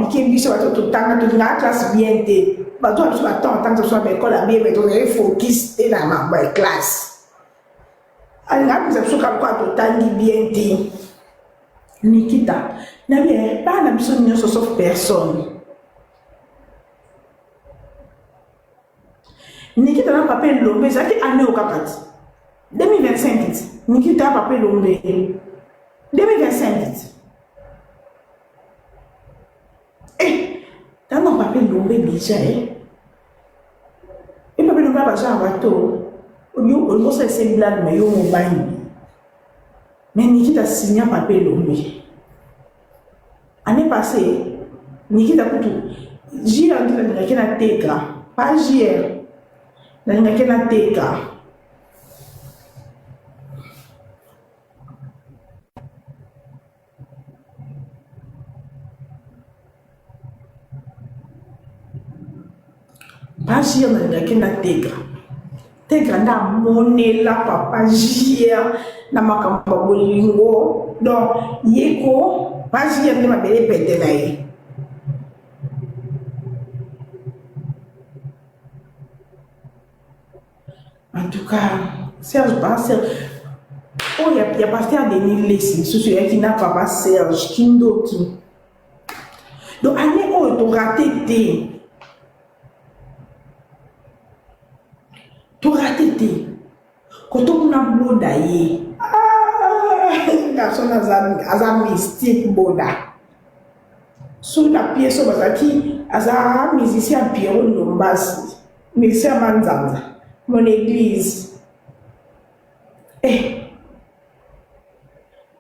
compliqué, mais ça va tout le temps, tout la classe bien té. Bah, toi, tu vas attendre tant que ce soit l'école à bien, mais tu es focus et dans ma classe. Alors, vous avez ce qu'on a tout le temps bien té. Nikita, n'avait pas la mission de sauf personne. Nikita n'a pas payé l'ombre, c'est qui année au capat. 2025, Nikita n'a pas payé l'ombre. 2025. T'as non pas payé l'ombre déjà, Et pas payé l'ombre à Baja en bateau. On ne sait pas blague, mais on va mais Nikita signé pas payé l'ombre. Année passée, Nikita Koutou, j'ai entendu la Teka, pas JR. Na ninakena teka bajia na ninakena teka na monela papa jia na makamba bolingo donc yeko bajia ni mabele pete na ye. En tout cas, Serge Basser, oh, il y a pasteur Denis Leslie, celui qui n'a pas Serge, qui d'autre. Donc, année où tu raté tes. Tu raté tes. Quand on a boda yé. Garçon a mystique boda. Sur la pièce, on va dire, a musicien Pierrot Lombasi, musicien Manzanza. Mon église.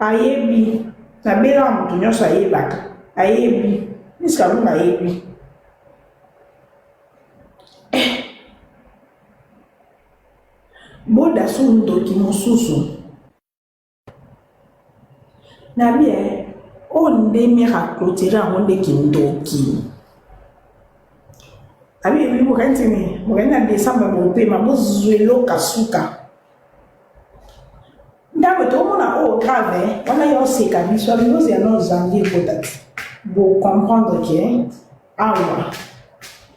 Ayebi. Na bela mtu nyosha ayebaka. Ayebi. Nisikabunga ayebi. Boda sundoki mususu. Na bie, onde mera clôturer onde kindoki. Abi ebi mukantini, mukana Décembre mope mabozwelo kasuka. Ndabo to mona o grave, wana yo seka biso biso ya no janvier potati. Pour comprendre que ah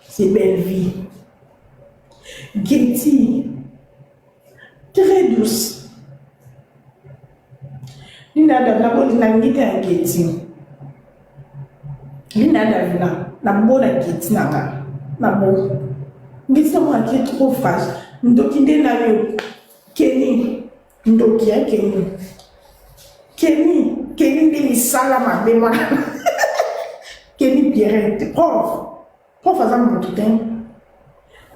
c'est belle vie. Getty très douce. Linda da na ngite ya Getty. Linda da na mbona Getty nanga. Na bon, mais ça m'a été trop fâche. Ndoki nde na yo Kenny, ndoki ya Kenny nde misala mabema. Kenny Pierre, prof à ça mon tout temps.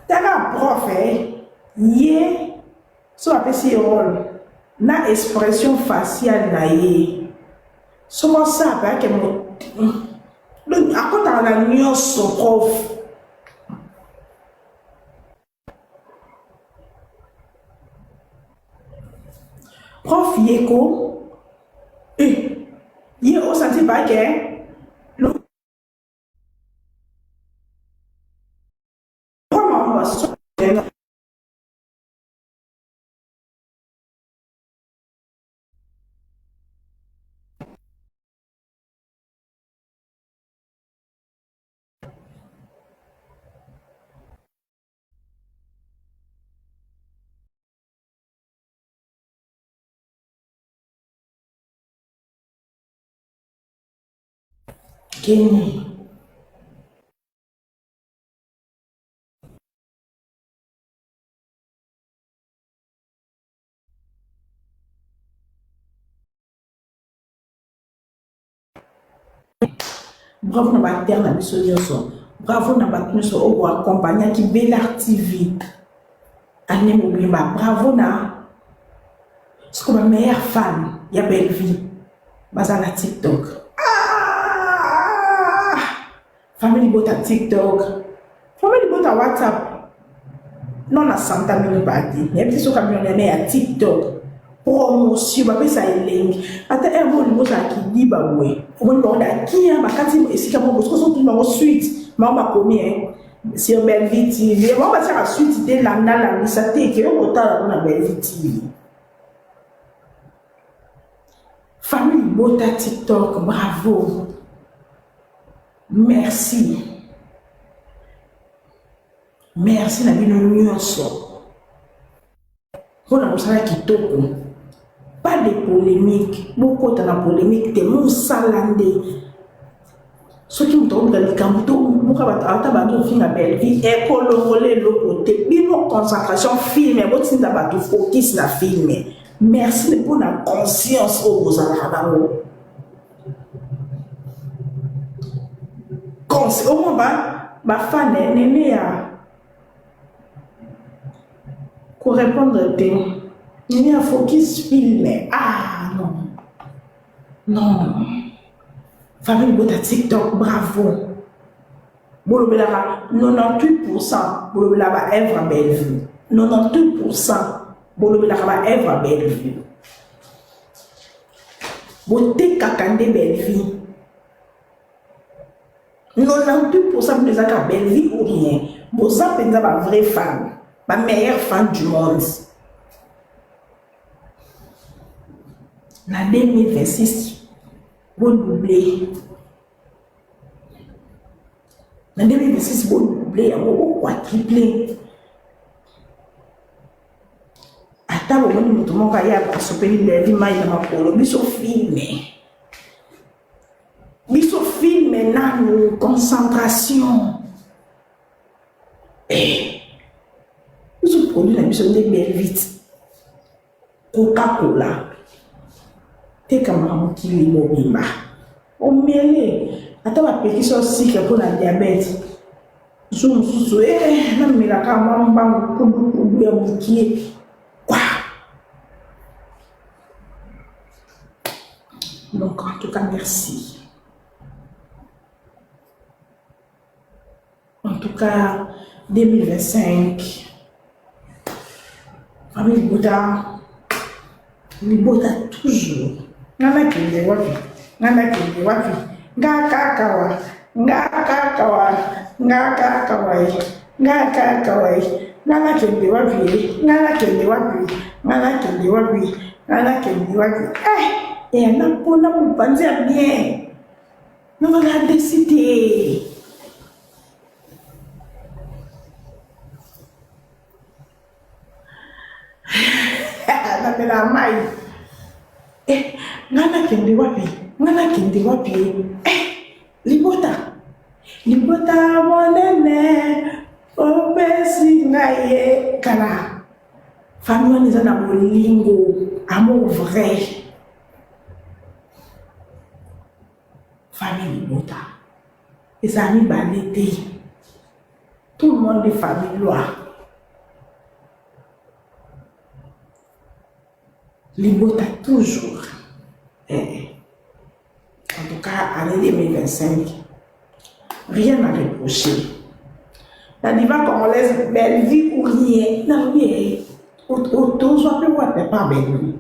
T'as prof yé, so appelle si rôle, na expression faciale na yé. Souvent ça parce que mon, donc à quoi t'as la nuance son prof. Prof yeko, yé au senti pas que le comment va se Kenny. Bravo na bater na biso nyonso. Bravo na bato nyonso oyo accompagner ki Belar TV. Ane Mobimba. Bravo na ce que ma meilleure fan ya Belle Vie. Baza na TikTok. Family bota TikTok. Family bota WhatsApp. Non na Santa Mini Party. Y'a petit so camionne ya TikTok. Promotion ba pesa elengi ata ero liboza ki ba we on ba da kia ba kati esika mo bosko so tout ba suite ma ba komi sur Belle Vie TV ma ba sa suite de la lisate ke o ta na Belle Vie TV. Famille bota TikTok, bravo. merci. Merci na bino nyonso. Mpona mosala kitoko. Pas de polémique. Beaucoup de polémique te mosala nde. Soki muto obuka likambo to muka ata bato finga belle vie ekolongole lokote bino concentration filme botinda bato focus na filme. Merci pour la conscience au bozala bango. Au moins ba fan nene ya ko répondre te nene ya focus filme. Ah non. Non. Famille Bota TikTok, bravo. Bolobelaba 98%. Bolobelaba Èvre Bellevue. 98%. Bolobelaba Èvre Bellevue. Bote Kakande Bellevue. 98% de Zaka Bellevue ou rien. Boza penza ma vraie fan. Ma meilleure fan du monde. La 2026. Bon doublé. En 2026, bon doublé, bon quadruplé. Ata bon moni mutu moko ya pasopeli levi mai na makolo biso filme nanu concentration. Biso produit na biso nde belle vite. Coca-Cola. Teka mokili mobimba omele ata bapekisa osika mpona diabete so mosusu namelaka mwa mbangu kudu ya mokie kwa. Donc en tout cas merci. En tout cas 2025 famille Bota Libota toujours. Ngana kende wapi ngakakawa ngana kende wapi napona mupanzi ya bien navanga décider napela mai ngana kende wapi libota monene opesi ngaye kala famille wana eza na bolingo amour vrai. Famille libota ezali mibale te, tout le monde est famille loi. Libota toujours. En tout cas, année 2025, rien à reprocher. La diva congolaise, belle vie ou rien. Non, oui, auto soit plus quoi, pas belle vie.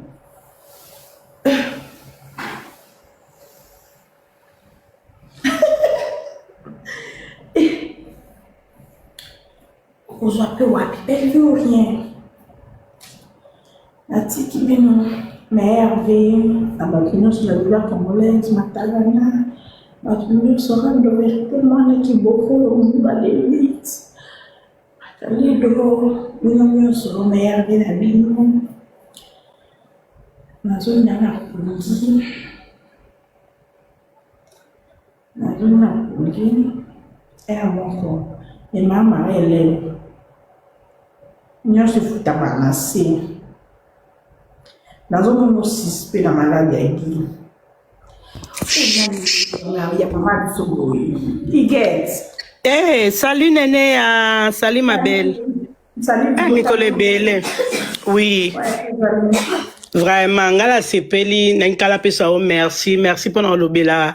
On soit plus quoi, belle vie ou rien. La tiki bino. Merveille, la bâtiment sur la diva congolaise, Matagana, la bâtiment sera de véritablement qui beaucoup au bas des 8. Les deux, nous sur merveille, la bino, la zone de la Poundi, la zone de la Poundi, et à mon corps, et maman, elle est, nous se fout à balancer. Dans un moment suspect dans maladie aiguë. Il y a pas mal de choses. Il guette. Eh, salut Néné, salut ma belle. Salut. Nicole Belle. Oui. Vraiment, ngala sepeli, n'enkala pesa o merci. Merci pour le bela.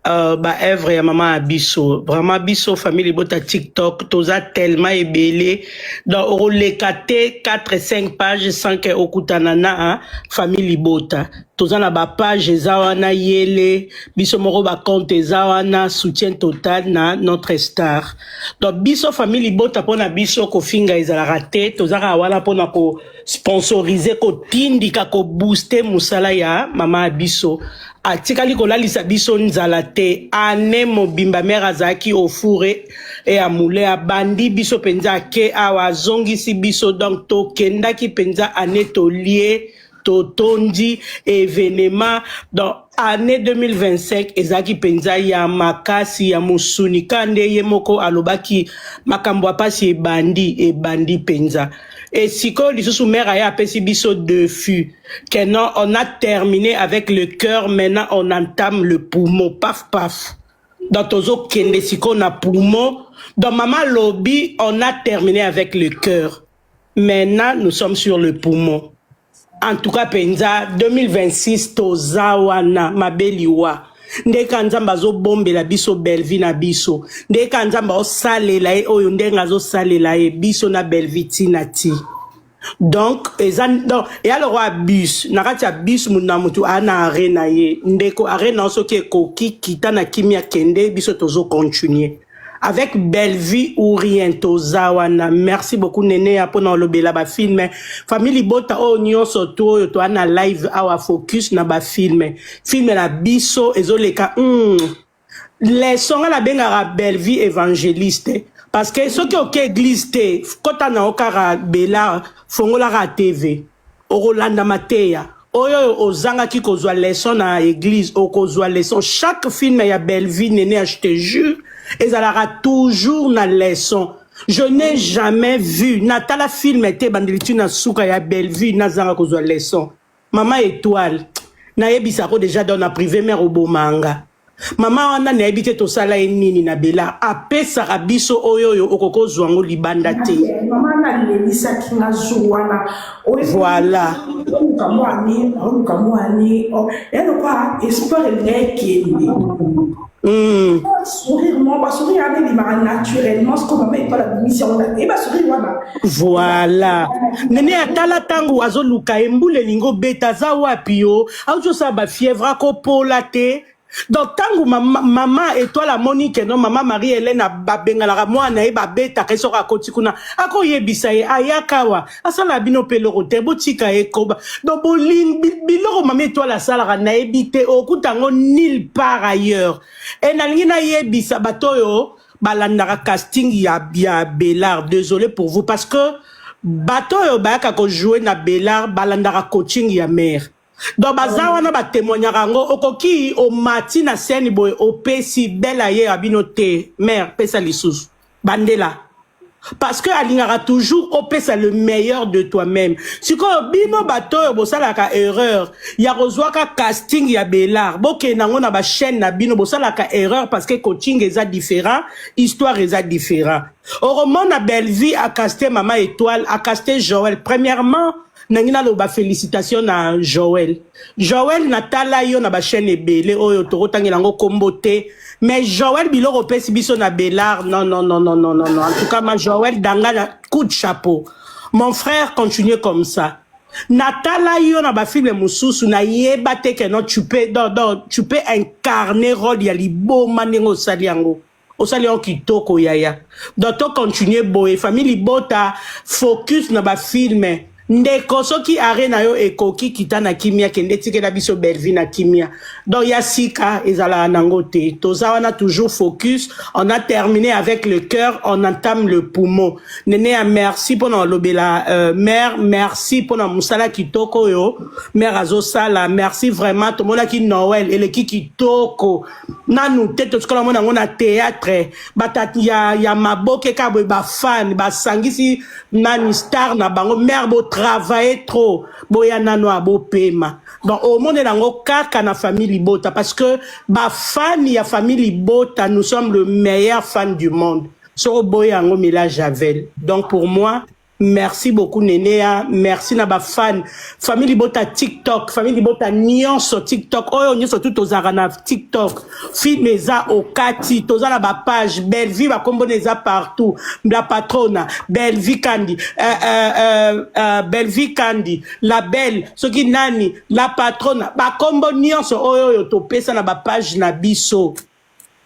Ba Èvre ya maman Abisso. Vraiment Abisso famille bota TikTok, toza tellement ébélé. Dans les 4-5 pages sans que okutanana famille bota. Toza na ba page zawana yele, biso moro ba compte zawana soutien total na notre star. Donc biso famille bota pona biso ko finga ezala raté, toza ka wala pona ko sponsoriser ko tindika ko booster musala ya maman Abisso. atikali kolalisa biso nzala te ane mobimba mère azalaki ofure e amule abandi biso penza ake awa azongisi biso donc tokendaki penza ane tolie totondi événement dans année 2025 ezaki penza ya makasi ya musuni kande ye moko alobaki makambo apasi ebandi penza et siko lisusu mère aya apesi biso de fût que non on a terminé avec le cœur maintenant on entame le poumon paf paf dans tozo kende siko na poumon dans maman lobby on a terminé avec le cœur maintenant nous sommes sur le poumon. En tout cas, penza 2026 tozawana mabeliwa. Ndeka nzamba zo bombe la biso belvi na biso. Ndeka nzamba o sale la e oyo ndenga zo sale la e biso na belvi tinati. Donc, et alors à bus, nakatia bus muna mutu ana arena ye. Ndeko arena soki koki kita na kimia kende biso tozo continuer. Avec Bellevue ou rien tozawana. Merci beaucoup Néné pour dans le bela ba film. Family bota o nyonso to to ana live awa focus na ba film. Film na biso ezoleka les sons la benga Bellevue évangéliste parce que ce qui OK église te kota na okara bela fongola ra TV. Orolanda Mateya. Oyo ozanga ki kozwa leçon na église o kozwa leçon chaque film ya Bellevue Néné je te jure et ça aura toujours na leçon. Je n'ai jamais vu Natala film était bandelitu na souka ya Bellevue na zanga kozwa leçon. Maman étoile na yebisako déjà dans na privé mère obomanga. Maman wana na yebite to sala nini na bela apesa biso oyo okoko zwango libanda te. Maman na lebisa kinga zuwana. Voilà. Kamwani elle quoi espoir ngekende. Sourire, moi, bah, sourire avec les marins naturellement, ce qu'on met pas la mission, et bah, sourire, voilà. Nene atala tango azo luka embule lingo beta za wapio, auto sa ba fièvre ko polate. Donc tango maman et toi la Monique non maman Marie-Hélène babengala moi na e ba beta keso ka kotikuna ako yebisa ye ayakawa asala bino peloro te botika e koba donc bolin biloro maman et toi la sala na ebite okutango nulle part ailleurs et na ngina yebisa batoyo balandaka casting ya Bellard désolé pour vous parce que batoyo ba ka ko jouer na Bellard balandaka coaching ya mère. Donc bazawana ba témoignera ngo okoki o mati na scène boy opesi bela ye abinote mère pesa lisusu bandela parce que alingara toujours opesa le meilleur de toi-même siko bino batoyo bosalaka erreur ya rozwaka casting ya Bellard boke nango na ba chaîne na bino bosalaka erreur parce que coaching eza différent histoire eza différent au na Bellevue a casté maman étoile a casté Joël premièrement nangina lo ba félicitations na Joël natala yo na ba chaîne ebele oyo tokotangela ngo kombote mais Joël biloko pesi biso na Bellard non en tout cas ma Joël danga coup de chapeau mon frère continue comme ça natala yo na ba film mususu na yeba te que non tu peux incarner rôle ya liboma nengo saliango osali on kitoko yaya donc to continuer boy famille bota focus na ba film ndeko soki arena yo ekoki kitana kimia kende tikela biso Bellevue na kimia donc yasika ezala nango te tozawana toujours focus on a terminé avec le cœur on entame le poumon Néné a merci pour na lobela mère merci pour na musala kitoko yo mère azosala merci vraiment to mona ki Noël et le kitoko nanu te to skola mona ngona théâtre batati ya maboke ka ba fan ba sangisi nani star na bango mère bo travailler trop boya nano bo pema donc au monde nango kaka na famille bota parce que ba fan ya famille bota nous sommes le meilleur fan du monde so boya ngo Mila Javel donc pour moi merci beaucoup Nénéa merci na ba fan famille bota TikTok famille bota nyonso TikTok oyo nyonso tout ozara na TikTok film eza okati tozala ba page Bellevue ba komboneza partout la patrona Bellevue Kandi Bellevue Kandi la belle soki nani la patrona ba kombo nyonso oyo to pesa na ba page na biso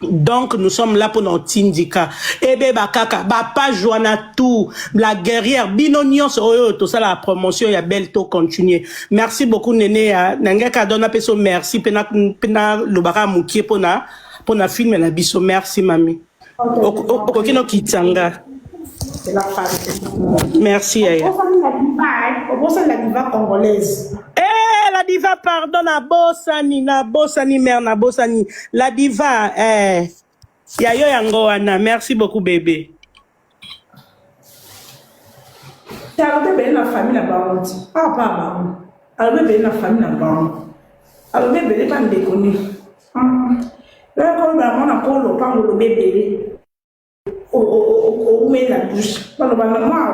Donc, nous sommes là pour notre indika. Ebe bakaka, pas joana tout, la guerrière, binonion, tout ça, la promotion, il y a belle to continuer. Merci beaucoup, Néné, Nanga Kadona Peso, merci, pena lobara moukie pour na film, la biso, merci, mamie. Okokino Kitsanga. C'est la femme. Merci, Aya. On pense à la diva congolaise. La diva, pardon, na bosani, mère, na bosani. La diva, Yayo Yangoana, merci beaucoup, bébé. Tu as bébé la famille là bas. Ah, pas bas. Alors, bébé la famille là bas. Alors, bébé, pas me déconner. Là, quand on a encore le pain, le bébé. Au met la douche. Quand on a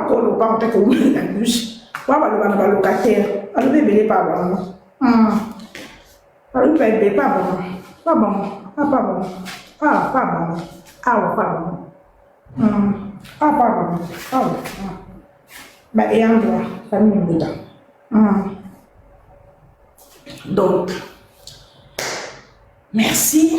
encore le pain, on met la douche. On va le locataire. Alors, bébé, pas bon. Alors, bébé, pas bon. Pas bon. Ah, pas bon. Ah, pas bon. Ah, pas bon. Ah, pas bon. Ah, bah, et en droit, famille Bouddha. Donc, merci.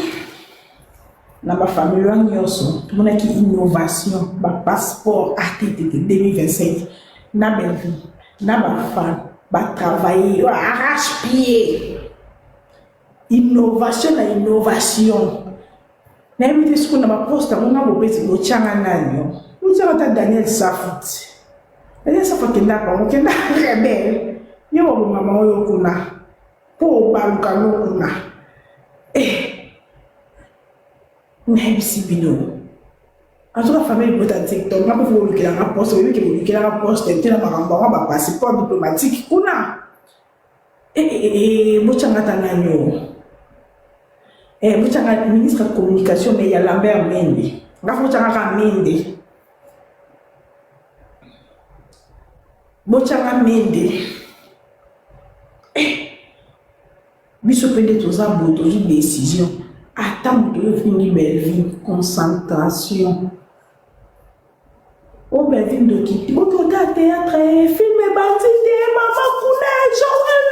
Dans ma famille, tout le monde a qui innovation, ma passeport ATT 2025. Na belle vie, na ma femme, va travailler, arrache-pied. Innovation à innovation. N'importe ce qu'on a posté, on a beau petit au Tchangananyo. Nous avons Daniel Safut. Daniel Safut qui n'a pas, on est rebelle. Yo maman yo kuna, po baluka yo kuna. N'importe bino. En tout cas, famille est TikTok. Je vais vous dire un poste. Je vais vous dire un poste. Je vais vous dire un passeport diplomatique. Kuna. Mouchanga Tanganyo. Mouchanga ministre de la communication, mais il y a Lambert Mende. Mouchanga Mende. Mouchanga Mende. Biso pende tous ça, une décision. Attends, de finir belle vie. Concentration. Au belle vie de qui? Au théâtre, film et bâtiment, maman Koulé, Joël,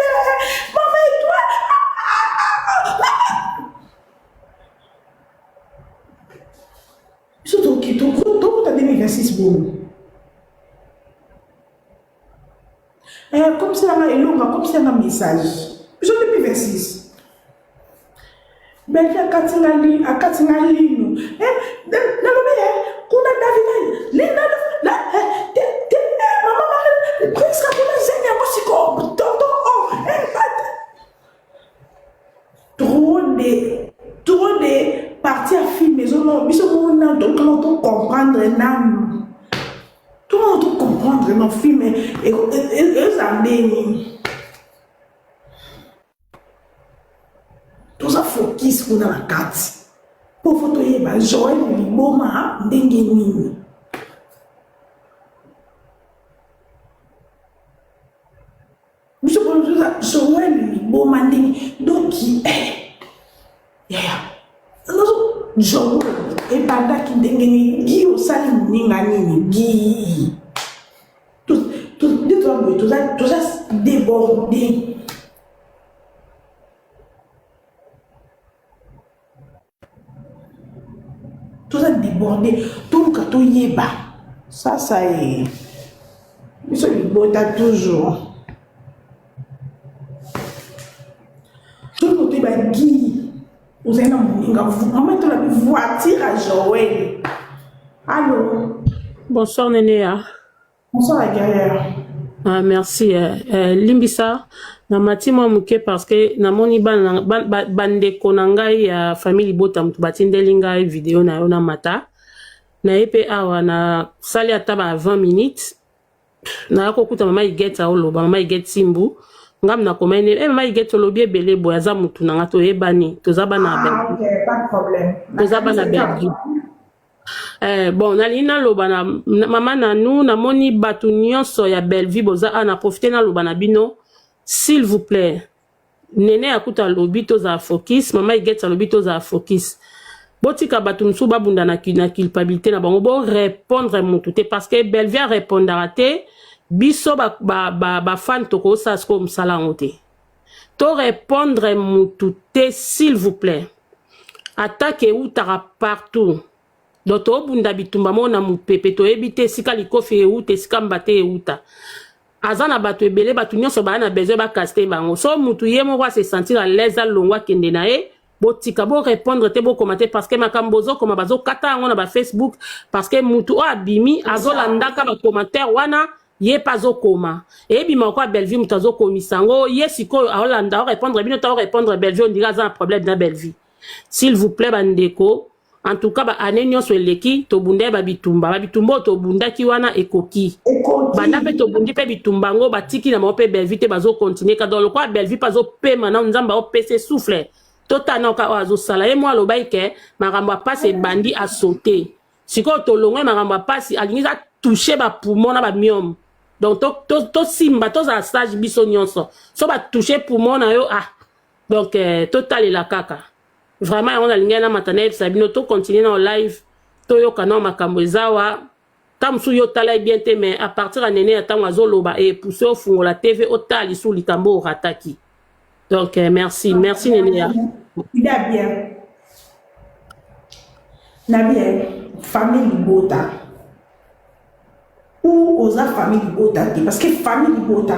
maman et toi. Surtout qui tout t'as 2026 bon. Comme si on a une longue, comme si on a un message. Je suis 2026. Belle à Katingali, à Katingali, nous. Kuna David, Linda, maman, prince Kabula Zenia, Mosiko, trop de parties à filmer, ils ont tout le monde comprendre, tout le monde comprendre nos films, et eux en déni. Tout ça focus pour la carte. Pour photo yeba Joël Liboma ndenge nini. Monsieur Joël Liboma ndenge donc qui est. Joël et banda qui ndenge nini gi osali ninga nini gi. Tout ça débordé. Tout ça débordé, tout le gâteau yéba. Ça est. Mais ça, il boit toujours. Tout le monde est guy. Vous avez une voiture à Joël. Allô? Bonsoir Nénéa. Bonsoir la guerrière. Ah, merci. Limbisa, na mati moi muke parce que na moni bande konangai ya famille bota mutu batindeli ngai vidéo na yo na mata. Na epe awa na sali ataba 20 minutes. Na ko kuta mama igeta oloba mama iget simbu. Ngam na komene mama iget olobi ebele boya za mutu na ngato ebani toza bana ben. OK, pas de problème. Toza bana ben. Bon, nalina loba na mama na nous na moni batu nyonso ya Belleville boza ana profiter na loba na bino s'il vous plaît. Nene akuta lobi toza focus, mama igeta lobi toza focus. Botika batu msu babunda na culpabilité na bango bo répondre mutu te parce que Belleville répondra te biso ba fan toko sa sko msala ngote. To répondre mutu te s'il vous plaît. attaque eutaka partout donc toobunda bitumba mo na mopepe toyebi te esika likofi euta esika mbate euta aza na bato ebele bato nyonso baa na besoin bakaste bango so mutu ye moko ase sentir à l'aise alongwa akende na ye botika bo répondre te bokoma te parce que makambo ozokoma bazokata yango na bafacebook parce que mutu oyo abimi azolandaka bacommentaire wana ye pa azokoma eyebima ko Bellevue mutu azokomisa yango ye sikoyo aolanda orépondre bino to orépondre Bellevue on dirait aza un problème na Bellevue s'il vous plaît bandeko en tout cas ane nyonso eleki tobunda babitumba oyo tobundaki wana ekoki banda mpe tobundi mpe bitumba yango batiki na bango mpe Bellevue te bazokontinue kado lokwa Bellevue mpe azopema na nzambe aopesa souffle totana oka oyo azosala ye mwa alobai ke makambo apasi ebandi asaute sikoyo tolongwe makambo apasi alingi atouche bapoumon na bamiome donc tosimba tozala sage biso nyonso so batouche poumon na yo donc totalela kaka vraiment yango nalingi na matana yebisa bino tocontinue na live toyoka na makambo ezawa ta mosusu yo tala bien te mais à partir ya nene ya ntango azoloba epousse ofungola tv otala lisu likambo orataki donc merci Nénéa. Il a bien. Na bien famille Bota. Ou osa famille Bota parce que famille Bota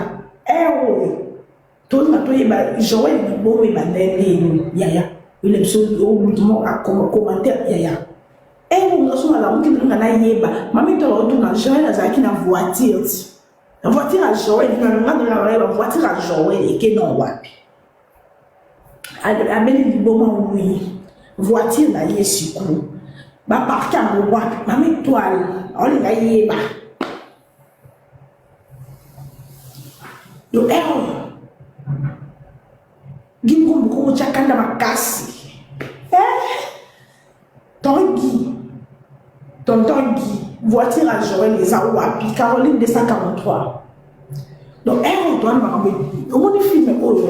tout na to yeba Joël bo me bandele yaya. Il est sur au à commentaire yaya. On so la on qui na yeba. Mami to to na Joël azaki na voiture. La voiture à Joël na voiture à Joël et que non wapi. Abeli liboma oui voiture na yesiku ba parquer en wapi mami toile on la yeba yo gingo mko chakanda makasi tongi voiture à Joël les a wapi Caroline 243 donc on doit m'arranger au monde film oh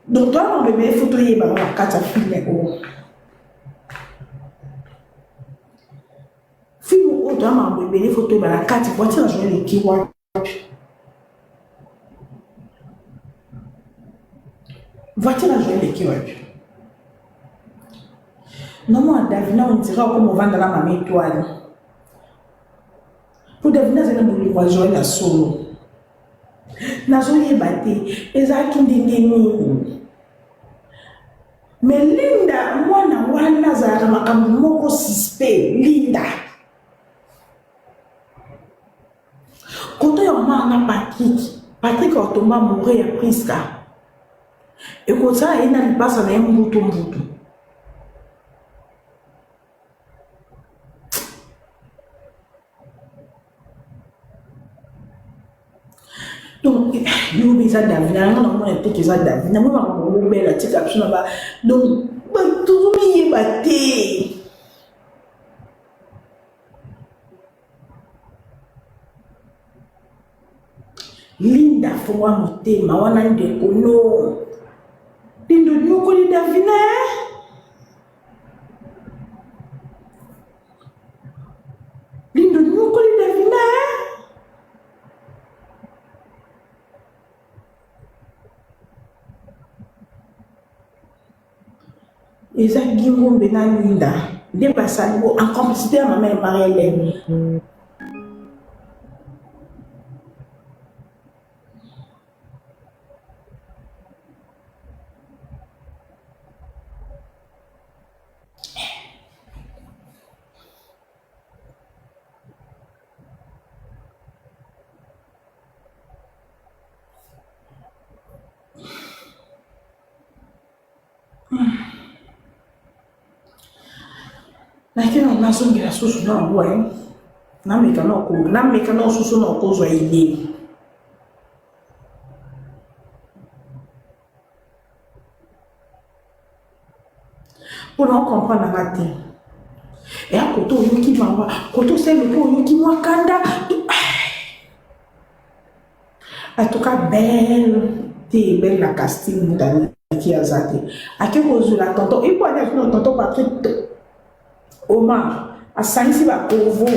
donc toi mon bébé photo yé ba kata film o toi mon bébé photo ba kata voiture à Joël qui wa voiture à Joël qui wa non moi Davina on dira comment vendre la mamie étoile pour Davina c'est le boulot Joël à solo nazoye bate ezaki ndengeni mais Linda mwana wana zara makambo moko suspect Linda koto ya mama Patrick otomba mourir ya Priska et comme ça il n'a pas ça na mbutu donc nous bisa Davina on a été que ça Davina moi ma belle tika absolument pas donc tout mi baté Linda fwa motema wana ndeko no lindo nyoko li Davina lindo nyoko li Davina eza gingombe na Linda de basali en complicité à ma mère Marie-Hélène lakini unasongira susu na wewe na mekano susu na kozwa ile pour nous comprendre la tête et à côté yuki mwa côté c'est le pour yuki mwa kanda en tout cas belle la casting mudani qui a zate akeko zula tonton il peut aller no tonton Patrick Omar a saisi ba kovo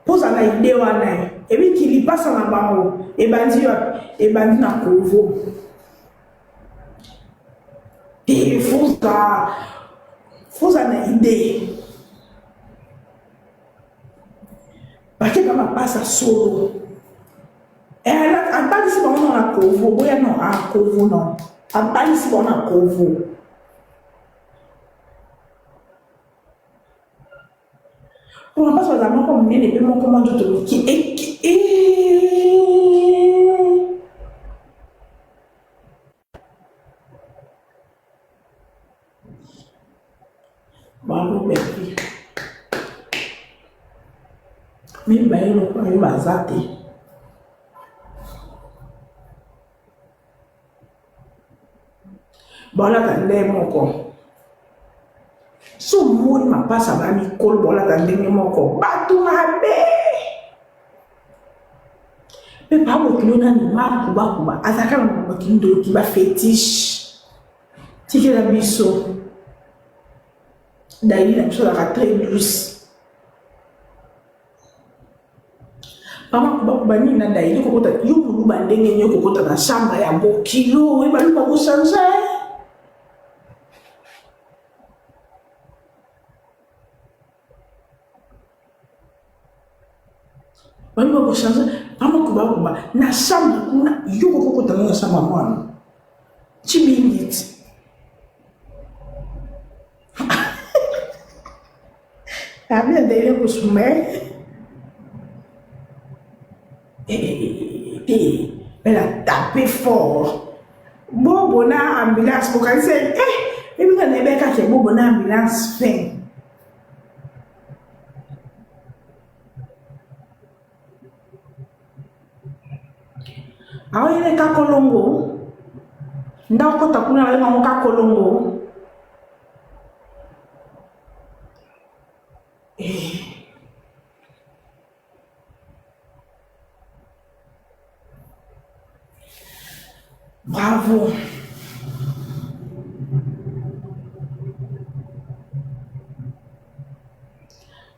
pose la idée wana et puis qu'il y passe na bango et bandi na kovo et fuza na idée. Parce que comme passe solo. Et elle a pas si on a covo, boya non a covo non. A pas si on a covo. On passe aux amants comme les paiements comment d'autres qui Balu bebi. Mi bayi no kwa yuba zate. Bola tande moko. So moni ma pasa ba mi kol bola tande moko. Batu mabe. Me pa mo kilo na ni ma kuba. Azaka mo kindo kiba fétiche. Tike la biso. D'ailleurs, la chose est très douce. Maman, bani na d'ailleurs, kokota, yubu bandenge nyo kokota na chambre ya bo kilo, et balu pas vous changer. Balu pas vous changer. Maman kuba na chambre kuna yubu kokota na chambre mwana. Chibingit. A minha dele é os mé. Ela tape fort. Bobo na ambulance pour qu'elle dise même quand elle est cachée bobo na ambulance fin. Awa ile kakolongo. Ndako takuna wale mama kakolongo. Bravo.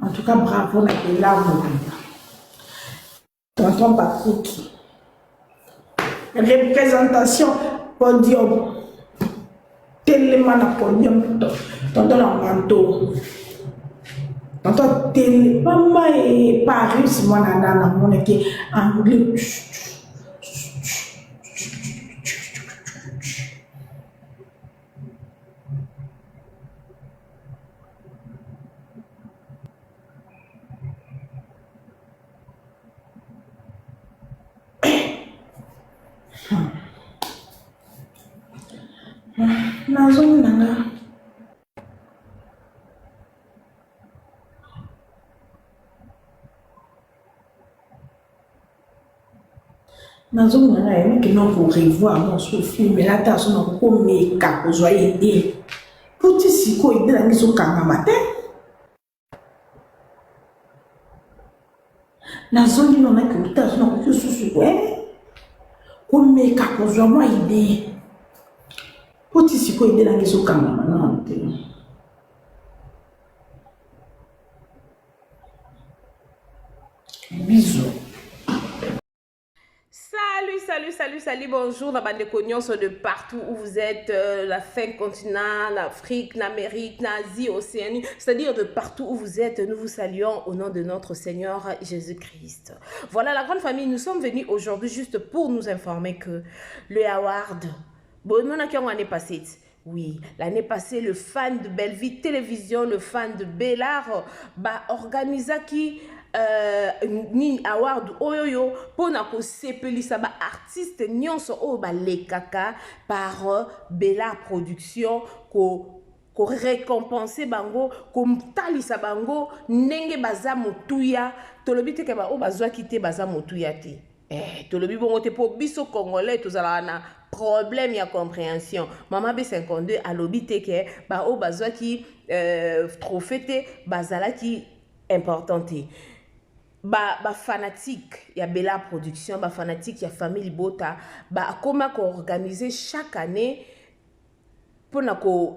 En tout cas, bravo, Nakela Mobila. Tonton Patrick. Représentation podium. Tellement na podium. Tonton Lamanto. Tonton télé. Maman est Paris, moi, nana, mon équipe anglais. Nazong nanga. Nazong nanga yemi que non pour revoir mon souffle mais là t'as son comme mes cap aux joyeux. Pour ti siko ide na ngiso kanga matin. Nazong non na que t'as son que souffle comme mes cap aux joyeux ide. Pour ti siko ide na ngiso kanga maintenant. Bisous. Salut, bonjour, la bande de cognons de partout où vous êtes, la fin continent, l'Afrique, l'Amérique, l'Asie, l'Océanie, c'est-à-dire de partout où vous êtes, nous vous saluons au nom de notre Seigneur Jésus-Christ. Voilà la grande famille, nous sommes venus aujourd'hui juste pour nous informer que le award, bon, on a qui l'année passée. Oui, l'année passée, le fan de Belleville Télévision, le fan de Bellard, organisa qui ni award oyoyo pona ko sepelisa ba artiste nyonso o ba lekaka par Bella Production ko récompenser bango ko mtalisa bango ndenge baza motuya tolobi te ke ba o bazwa kite baza motuya te tolobi bongo te po biso congolais tozala na problème ya compréhension mama B52 alobi te ke ba o bazwa ki trophée te bazala ki importante. Fanatique, il y a Bella Production, fanatique, il y a Famille Bota, comment organiser chaque année pour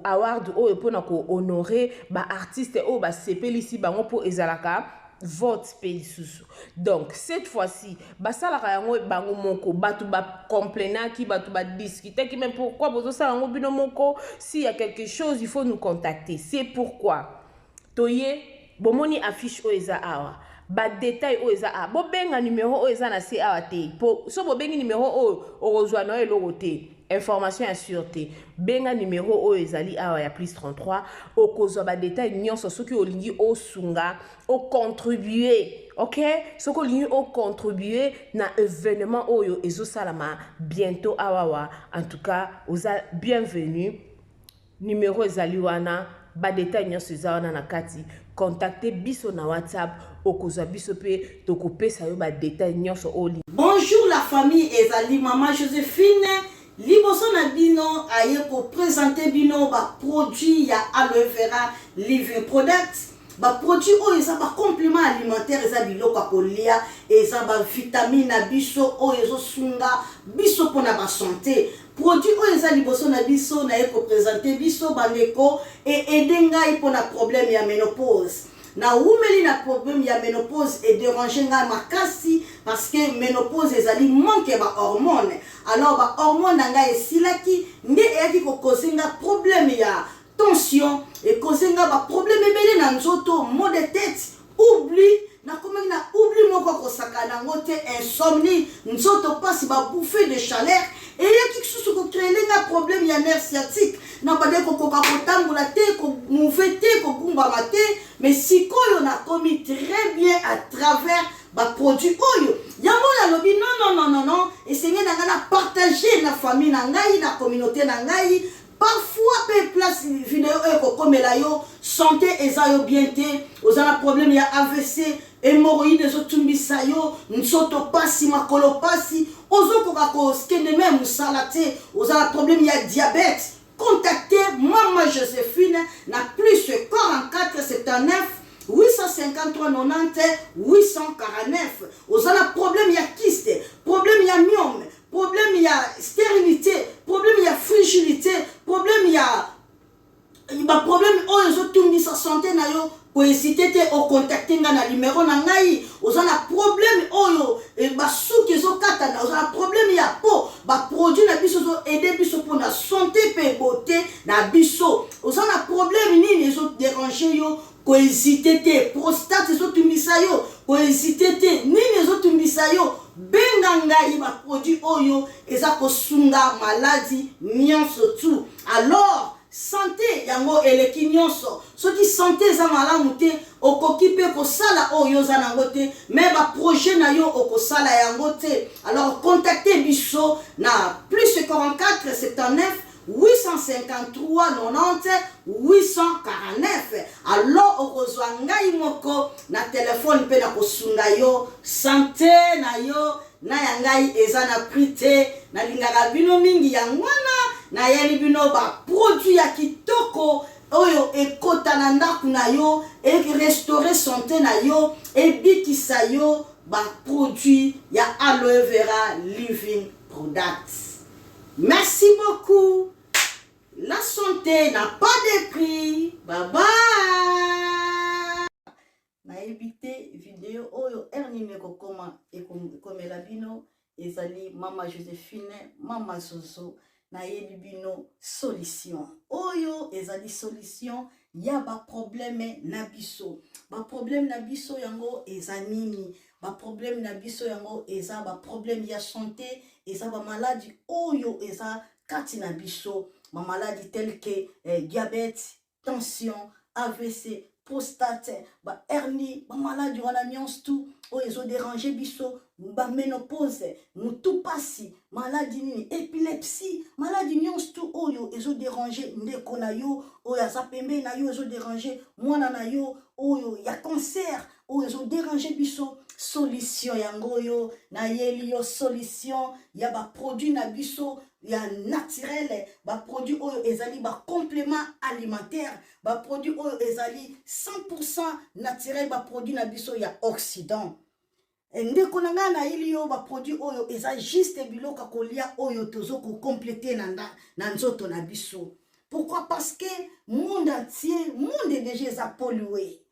award ou pour honorer artiste ou sepeli ici pour ezalaka vote pe lisusu. Donc cette fois-ci basalaka yango bango moko batu ba complainant ki batu ba discuter ki même pourquoi bozo sala yango bino moko, s'il y a quelque chose il faut nous contacter. C'est pourquoi toye bomoni affiche o eza awa ba détail o eza a bo benga numéro o eza na se awa te po so bo bengi numéro o ozwa na eloko te information ya sûreté benga numéro o ezali awa ya plus 33 okozwa ba détail nyonso soki olingi osunga o contribuer, ok, soki olingi o contribuer na événement oyo ezosalama bientôt awawa. En tout cas oza bienvenue, numéro ezali wana ba détail nyonso eza wana na kati. Contactez biso na WhatsApp okozwa biso pe tokopesa yo ba détail nyonso oli. Bonjour la famille ezali Maman Joséphine liboso na bino aye ko présenter bino ba produit ya aloe vera living product. Ba produit o eza ba complément alimentaire eza biloko kolia eza ba vitamine na biso o ezo sunga biso pona ba santé. Produit o eza liboso na biso na ye ko présenter biso bandeko et aider ngai pona problème ya ménopause. Na umeli na problème ya ménopause et déranger nga makasi parce que ménopause ezali manque ba hormone. Alors ba hormone nga esilaki nde eyaki ko causer nga problème ya tension et causer nga ba problème ebele na nzoto, maux de tête, oubli na komaki na oubli moko kosaka nango te, insomnie, nzoto pasi ba bouffée de chaleur et yaki kisusu ko créer nga problème ya nerf sciatique na bade ko koka kotambola te ko mouver te ko gumbama te. Mais si koyo na komi très bien à travers ba produit oyo yango na lobi non essayez na partager na famille na ngai na communauté na ngai. Parfois pe place vidéo eko komela yo santé eza yo bien te ozana problème ya AVC hémorroïde ezotumbisa yo nsoto pasi makolo pasi ozokoka ko skende même musala te ozana problème ya diabète. Contactez Maman Joséphine na plus 44 79 853 90 849. Ozana problème ya kyste, problème ya myome, problème ya stérilité, problème ya fragilité, problème ya ba problème o ezotumbisa santé na yo ko hésiter te o contacter nga na numéro na ngai. Ozana problème oyo e ba souki ezokata na ozana problème ya peau ba produit na biso zo aider biso pour na santé pe beauté na biso. Ozana problème nini ezo déranger yo ko hésiter te, prostate ezotumbisa yo ko hésiter te, nini ezotumbisa yo benga ngai ba produit oyo eza ko sunga maladie nyonso tu. Alors santé yango eleki nyonso soki santé eza malamu te okoki pe kosala oyo oza nango te mais ba projet na yo okosala yango te. Alors contactez biso na plus 44 79 853 90 849. Alors okozwa ngai moko na téléphone pe na kosunga yo santé na yo na ya ngai eza na prix te na lingaka bino mingi ya ngwana na yeli bino ba produit ya kitoko oyo ekota na ndaku na yo e restaurer santé na yo e bikisa yo ba produit ya aloe vera living products. Merci beaucoup. La santé n'a pas de prix. Bye bye. Na évité vidéo oyo ernime ko koma e komela bino ezali Maman Joséphine Mama Zozo na yebi bino solution oyo ezali solution ya ba problème na biso. Ba problème na biso yango eza nini? Ba problème na biso yango eza ba problème ya santé, eza ba maladie oyo eza kati na biso, ma maladie telle que diabète, tension, AVC, prostate, ba hernie, ba maladie wana nyonso tout oyo ezo déranger biso, ba ménopause, mutu pasi, maladie nini, épilepsie, maladie nyonso tout oyo ezo déranger ndeko na yo, oyo aza pembe na yo ezo déranger mwana na yo, oyo ya cancer, oyo ezo déranger biso. Solution yango yo na yeli yo solution ya ba produit na biso ya naturel, ba produit oyo ezali ba complément alimentaire, ba produit oyo ezali 100% naturel, ba produit na biso ya Occident. Ndeko na nga na yeli yo ba produit oyo eza juste biloko kolia oyo tozo ko compléter na nzoto na biso. Pourquoi? Parce que monde entier, monde déjà est pollué.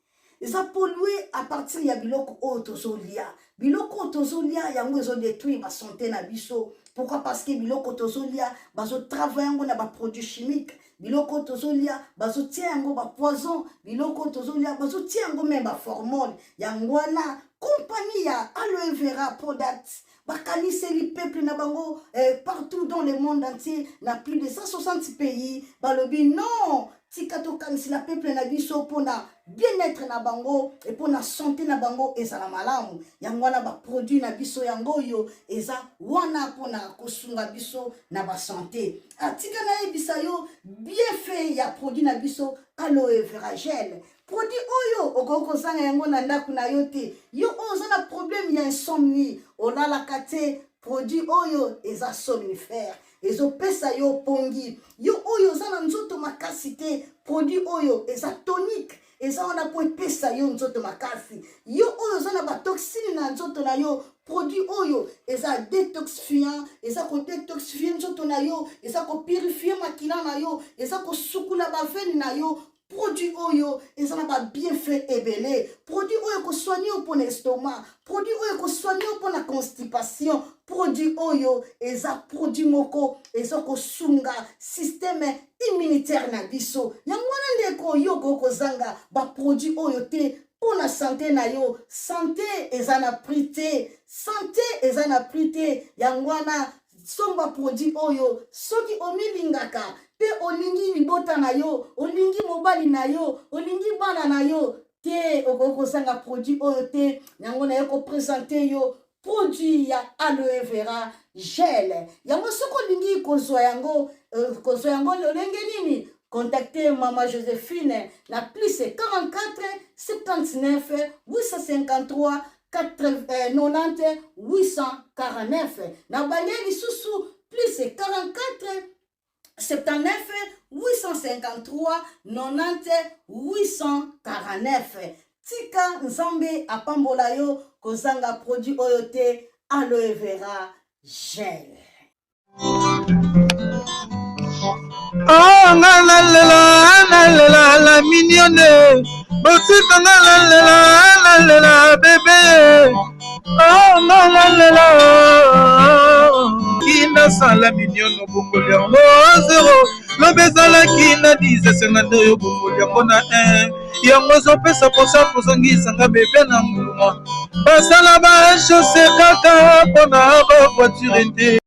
eza pollué à partir ya biloko oyo tozolia. Biloko oyo tozolia yango ezodétruire ba santé na biso. Pourquoi? Parce que biloko tozolia bazotravaille yango na baproduit chimique. Biloko tozolia bazotia yango bapoison. Biloko tozolia bazotia yango même baformone. Yango wana compagnie ya Aloe Vera Products bakaniseli peuple na bango partout dans le monde entier, na plus de 160 pays. Balobi non, tika tokanisi la peuple na biso pona bien-être na bango et pona santé na bango ezala malamu. Yango wana ba produit na biso yango yo eza wana pona kosunga biso na ba santé. Atika na ebisa yo bien fait ya produit na biso Aloe Vera Gel. Produit oyo okoko sanga yango na ndaku na yo te. Yo oza na problème ya insomnie, olala kate produit oyo eza somnifère. Ezo pesa yo pongi. Yo oyo za na nzoto makasi te, produit oyo eza tonique. Eza wana po pesa yo nzoto makasi. Yo oyo za na ba toxine na nzoto na yo, produit oyo eza détoxifiant, eza ko détoxifier nzoto na yo, eza ko purifier makila na yo, eza ko sukula ba veine na yo. Produit oyo ezana ba bienfait ebele. Produit oyo ko soigner pour l'estomac. Produit oyo ko soigner pour la constipation. Produit oyo eza produit moko eza ko sunga système immunitaire na biso. Yangwana ndeko yo ko zanga ba produit oyo te pour la santé na yo. Santé ezana prité. Santé ezana prité. Yangwana somba produit oyo soki omilingaka pe olingi libota na yo, olingi mobali na yo, olingi bana na yo, te okoko sanga produit oyo te. Yango na yo ko présenter yo produit ya Aloe Vera Gel. Yango soko lingi kozwa yango lolenge nini? Contactez Maman Joséphine na plus 44 79 853 90 849. Na bangeli susu plus 44 79 853 90 849. Tika nzambe apambola yo kozanga produit oyo te Aloe Vera Gel. Oh la mignonne, botika la bébé. Oh la kina sala mignonne bongoli yango zero. Lobezala kina 10 senado yo bongoli yango na 1. Yango zopesa posa kozongisa nga bébé na muluma. Basala ba chaussée kaka pona ba voiture.